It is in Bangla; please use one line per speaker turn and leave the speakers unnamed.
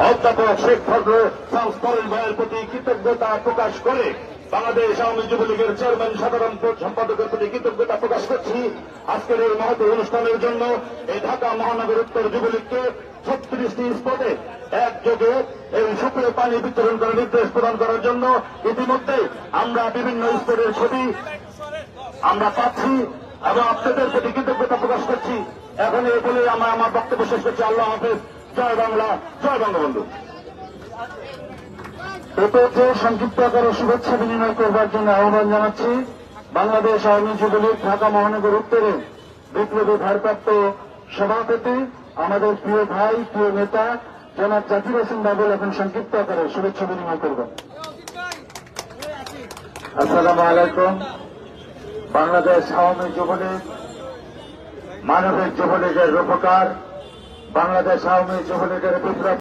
অধ্যাপক শেখ ফজলুল ইসলাম ভাইয়ের প্রতি কৃতজ্ঞতা প্রকাশ করে বাংলাদেশ আওয়ামী যুবলীগের চেয়ারম্যান সাধারণ সম্পাদকের প্রতি কৃতজ্ঞতা প্রকাশ করছি। আজকের এই মহৎ অনুষ্ঠানের জন্য এই ঢাকা মহানগর উত্তর যুবলীগকে 36টি স্পটে একযোগে এই সুপেয় পানি বিতরণ করার নির্দেশ প্রদান করার জন্য ইতিমধ্যে আমরা বিভিন্ন স্পটের ছবি আমরা পাচ্ছি এবং আপনাদের প্রতি কৃতজ্ঞতা প্রকাশ করছি। এখন এই বলে আমার বক্তব্য শেষ করছি। আল্লাহ হাফেজ। জয় বাংলা, জয় বঙ্গবন্ধু।
এতে সংক্ষিপ্ত আকারে শুভেচ্ছা বিনিময় করবার জন্য আহ্বান জানাচ্ছি বাংলাদেশ আওয়ামী যুবলীগ ঢাকা মহানগর উত্তরের বিপ্লবী ভারপ্রাপ্ত সভাপতি আমাদের প্রিয় ভাই, প্রিয় নেতা জনাব জাকির হোসেন বাবুল এখন সংক্ষিপ্ত আকারে শুভেচ্ছা বিনিময় করবেন। আসসালামু আলাইকুম। বাংলাদেশ আওয়ামী যুবলীগ মানবিক যুবলীগের রূপকার, বাংলাদেশ আওয়ামী যুবলীগের বিপ্লব